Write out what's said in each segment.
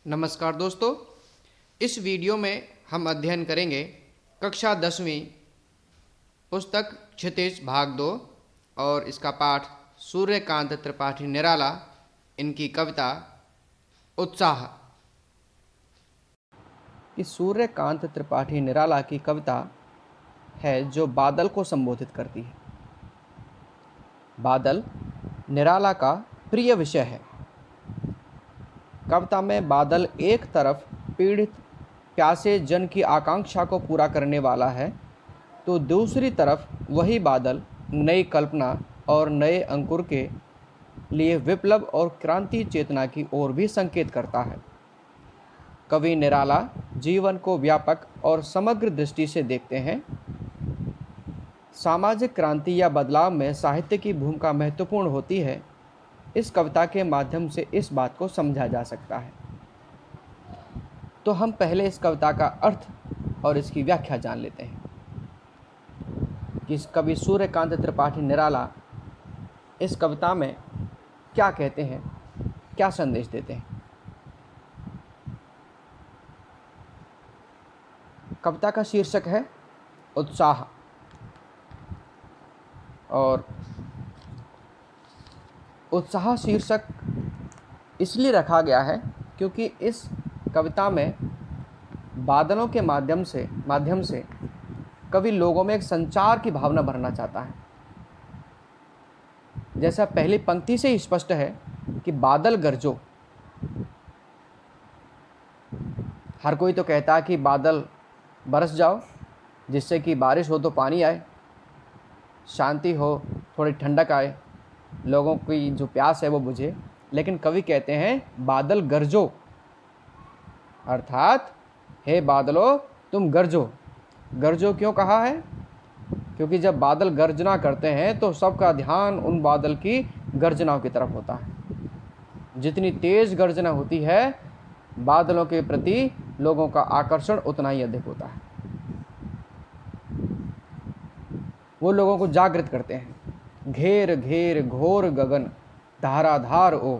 नमस्कार दोस्तों, इस वीडियो में हम अध्ययन करेंगे कक्षा 10वीं पुस्तक क्षितिज भाग 2 और इसका पाठ सूर्यकांत त्रिपाठी निराला इनकी कविता उत्साह। कि सूर्यकांत त्रिपाठी निराला की कविता है जो बादल को संबोधित करती है। बादल निराला का प्रिय विषय है। कविता में बादल एक तरफ पीड़ित प्यासे जन की आकांक्षा को पूरा करने वाला है, तो दूसरी तरफ वही बादल नई कल्पना और नए अंकुर के लिए विप्लव और क्रांति चेतना की ओर भी संकेत करता है। कवि निराला जीवन को व्यापक और समग्र दृष्टि से देखते हैं। सामाजिक क्रांति या बदलाव में साहित्य की भूमिका महत्वपूर्ण होती है। इस कविता के माध्यम से इस बात को समझा जा सकता है। तो हम पहले इस कविता का अर्थ और इसकी व्याख्या जान लेते हैं कि कवि सूर्यकांत त्रिपाठी निराला इस कविता में क्या कहते हैं, क्या संदेश देते हैं। कविता का शीर्षक है उत्साह, और उत्साह शीर्षक इसलिए रखा गया है क्योंकि इस कविता में बादलों के माध्यम से कवि लोगों में एक संचार की भावना भरना चाहता है। जैसा पहली पंक्ति से ही स्पष्ट है कि बादल गरजो। हर कोई तो कहता है कि बादल बरस जाओ जिससे कि बारिश हो तो पानी आए, शांति हो, थोड़ी ठंडक आए, लोगों की जो प्यास है वो बुझे। लेकिन कवि कहते हैं बादल गरजो, अर्थात हे बादलों तुम गरजो। गरजो क्यों कहा है? क्योंकि जब बादल गर्जना करते हैं तो सबका ध्यान उन बादल की गर्जनाओं की तरफ होता है। जितनी तेज गर्जना होती है बादलों के प्रति लोगों का आकर्षण उतना ही अधिक होता है। वो लोगों को जागृत करते हैं। घेर घेर घोर गगन धाराधार ओ।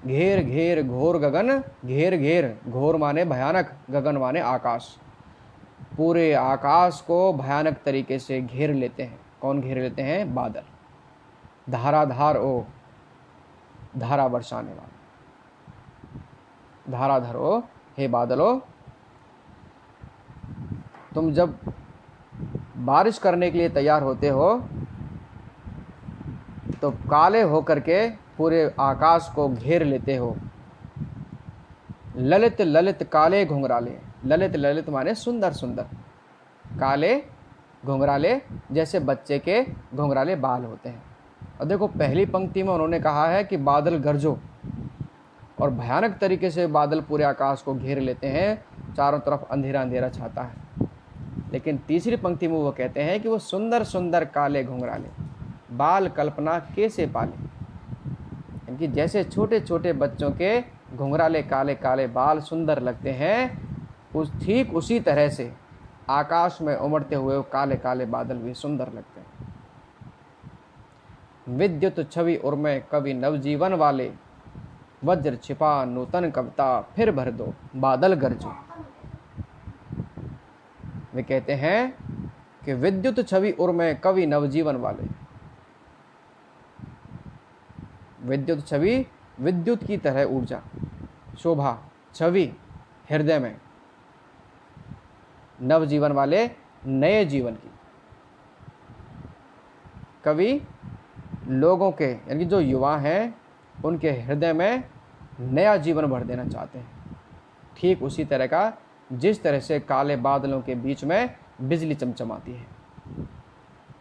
घेर घेर घोर गगन, घेर घेर घोर माने भयानक, गगन माने आकाश। पूरे आकाश को भयानक तरीके से घेर लेते हैं। कौन घेर लेते हैं? बादल। धाराधार ओ, धारा बरसाने वाला। धाराधार ओ, हे बादलों तुम जब बारिश करने के लिए तैयार होते हो तो काले होकर के पूरे आकाश को घेर लेते हो। ललित ललित काले घुंघराले। ललित ललित माने सुंदर सुंदर, काले घुंघराले जैसे बच्चे के घुंघराले बाल होते हैं। और देखो पहली पंक्ति में उन्होंने कहा है कि बादल गरजो, और भयानक तरीके से बादल पूरे आकाश को घेर लेते हैं, चारों तरफ अंधेरा अंधेरा छाता है। लेकिन तीसरी पंक्ति में वो कहते हैं कि वो सुंदर सुंदर काले घुंघराले बाल कल्पना कैसे पाले। यानी जैसे छोटे छोटे बच्चों के घुंघराले काले काले बाल सुंदर लगते हैं, ठीक उसी तरह से आकाश में उमड़ते हुए काले काले बादल भी सुंदर लगते हैं। विद्युत छवि उर्मे कवि नवजीवन वाले, वज्र छिपा नूतन कविता फिर भर दो, बादल गरजो। वे कहते हैं कि विद्युत छवि उर्मे कवि नवजीवन वाले। विद्युत छवि, विद्युत की तरह ऊर्जा, शोभा, छवि हृदय में, नवजीवन वाले नए जीवन की। कवि लोगों के यानी जो युवा हैं उनके हृदय में नया जीवन भर देना चाहते हैं। ठीक उसी तरह का जिस तरह से काले बादलों के बीच में बिजली चमचमाती है।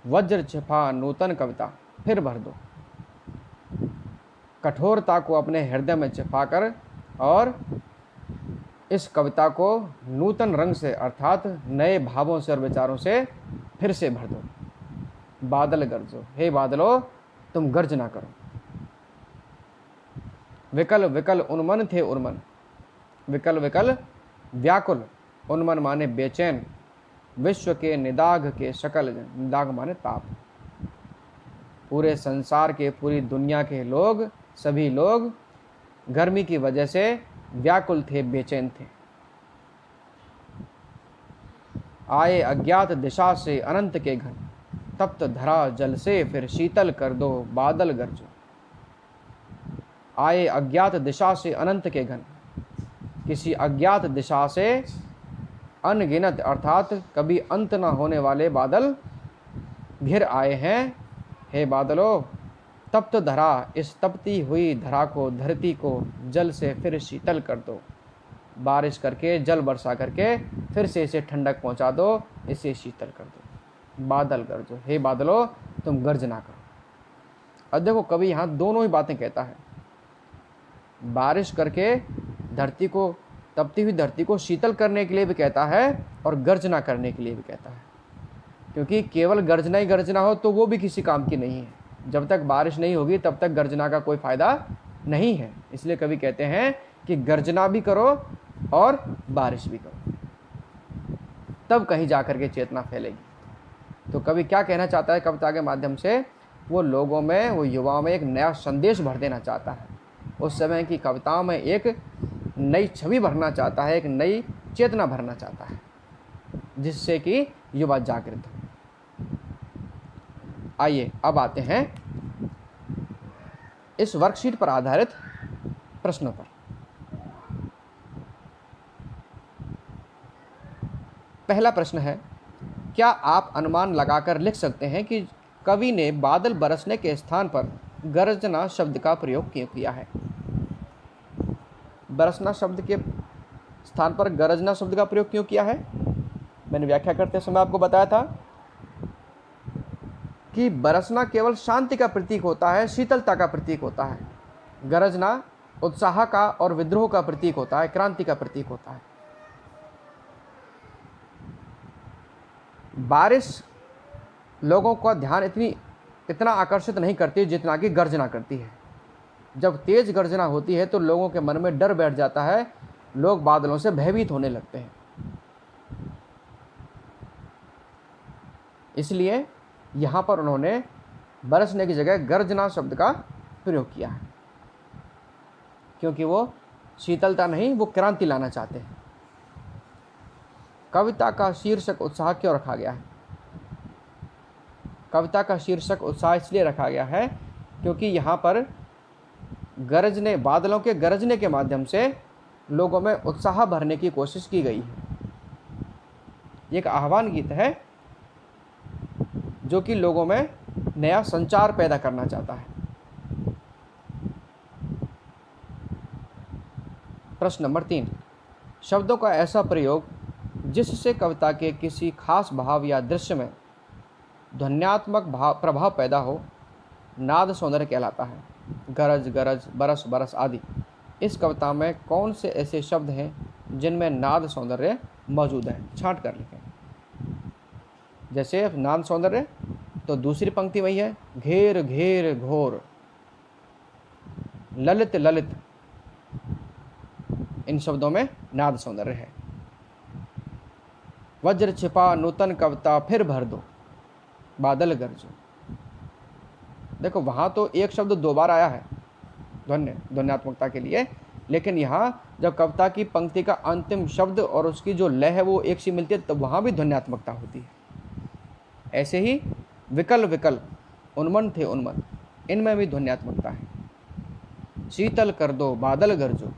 वज्र छिपा नूतन कविता फिर भर दो। कठोरता को अपने हृदय में छिपाकर और इस कविता को नूतन रंग से अर्थात नए भावों से और विचारों से फिर से भर दो। बादल गरजो, हे बादलों तुम गर्जना करो। विकल विकल उन्मन थे उन्मन। विकल विकल व्याकुल, उन्मन माने बेचैन, विश्व के निदाघ के शकल जन। निदाघ माने ताप। पूरे संसार के, पूरी दुनिया के लोग, सभी लोग गर्मी की वजह से व्याकुल थे, बेचैन थे। आए अज्ञात दिशा से अनंत के घन, तप्त धरा जल से फिर शीतल कर दो बादल गरजो। आए अज्ञात दिशा से अनंत के घन, किसी अज्ञात दिशा से अनगिनत अर्थात कभी अंत न होने वाले बादल घिर आए हैं। हे बादलों, तप्त धरा, इस तपती हुई धरा को, धरती को जल से फिर शीतल कर दो। बारिश करके, जल वर्षा करके फिर से इसे ठंडक पहुंचा दो, इसे शीतल कर दो। बादल गरजो, हे बादलों तुम गर्जना करो। अब देखो कवि यहाँ दोनों ही बातें कहता है, बारिश करके धरती को, तपती हुई धरती को शीतल करने के लिए भी कहता है और गर्जना करने के लिए भी कहता है। क्योंकि केवल गर्जना ही गर्जना हो तो वो भी किसी काम की नहीं है। जब तक बारिश नहीं होगी तब तक गर्जना का कोई फ़ायदा नहीं है। इसलिए कवि कहते हैं कि गर्जना भी करो और बारिश भी करो, तब कहीं जाकर के चेतना फैलेगी। तो कवि क्या कहना चाहता है कविता के माध्यम से? वो लोगों में, वो युवाओं में एक नया संदेश भर देना चाहता है। उस समय की कविताओं में एक नई छवि भरना चाहता है, एक नई चेतना भरना चाहता है, जिससे कि युवा जागृत हो। आइए अब आते हैं इस वर्कशीट पर आधारित प्रश्नों पर। पहला प्रश्न है, क्या आप अनुमान लगाकर लिख सकते हैं कि कवि ने बादल बरसने के स्थान पर गरजना शब्द का प्रयोग क्यों किया है? बरसना शब्द के स्थान पर गरजना शब्द का प्रयोग क्यों किया है? मैंने व्याख्या करते समय आपको बताया था कि बरसना केवल शांति का प्रतीक होता है, शीतलता का प्रतीक होता है। गरजना उत्साह का और विद्रोह का प्रतीक होता है, क्रांति का प्रतीक होता है। बारिश लोगों का ध्यान इतना आकर्षित नहीं करती जितना कि गर्जना करती है। जब तेज गर्जना होती है तो लोगों के मन में डर बैठ जाता है, लोग बादलों से भयभीत होने लगते हैं। इसलिए यहाँ पर उन्होंने बरसने की जगह गर्जना शब्द का प्रयोग किया है, क्योंकि वो शीतलता नहीं, वो क्रांति लाना चाहते हैं। कविता का शीर्षक उत्साह क्यों रखा गया है? कविता का शीर्षक उत्साह इसलिए रखा गया है क्योंकि यहाँ पर गरजने, बादलों के गरजने के माध्यम से लोगों में उत्साह भरने की कोशिश की गई है। एक आह्वान गीत है जो कि लोगों में नया संचार पैदा करना चाहता है। प्रश्न नंबर 3, शब्दों का ऐसा प्रयोग जिससे कविता के किसी खास भाव या दृश्य में ध्वन्यात्मक प्रभाव पैदा हो, नाद सौंदर्य कहलाता है। गरज गरज, बरस बरस आदि। इस कविता में कौन से ऐसे शब्द हैं जिनमें नाद सौंदर्य मौजूद है? छांट कर लिखें। जैसे नाद सौंदर्य, तो दूसरी पंक्ति वही है, घेर घेर घोर, ललित ललित, इन शब्दों में नाद सौंदर्य है। वज्र छिपा नूतन कविता फिर भर दो, बादल गरजो। देखो वहाँ तो एक शब्द 2 बार आया है ध्वन्यात्मकता के लिए, लेकिन यहाँ जब कविता की पंक्ति का अंतिम शब्द और उसकी जो लय है वो एक सी मिलती है, तब वहाँ भी ध्वन्यात्मकता होती है। ऐसे ही विकल विकल, उन्मन थे उन्मन, इनमें भी ध्वन्यात्मकता है। शीतल कर दो बादल गरजो,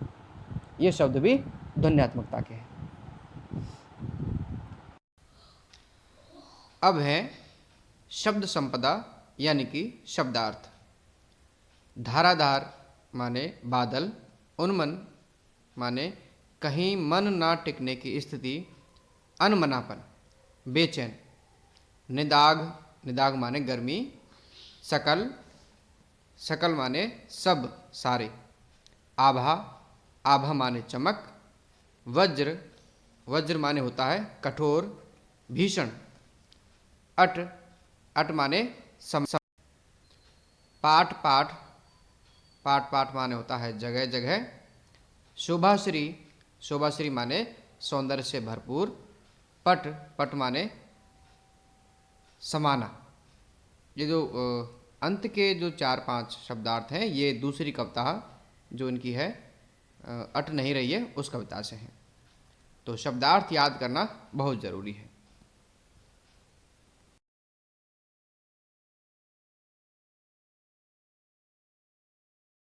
ये शब्द भी ध्वन्यात्मकता के हैं। अब है शब्द संपदा यानी कि शब्दार्थ। धाराधार माने बादल, उन्मन माने कहीं मन ना टिकने की स्थिति, अनमनापन, बेचैन। निदाग, निदाग माने गर्मी। सकल, सकल माने सब, सारे। आभा, आभा माने चमक। वज्र, वज्र माने होता है कठोर, भीषण। अट, अट माने सम। पाठ, पाठ, पाठ, पाठ माने होता है जगह जगह। शोभाश्री, शोभाश्री माने सौंदर्य से भरपूर। पट, पट माने समाना। ये जो अंत के जो 4-5 शब्दार्थ हैं, ये दूसरी कविता जो इनकी है अट नहीं रही है उस कविता से हैं। तो शब्दार्थ याद करना बहुत ज़रूरी है।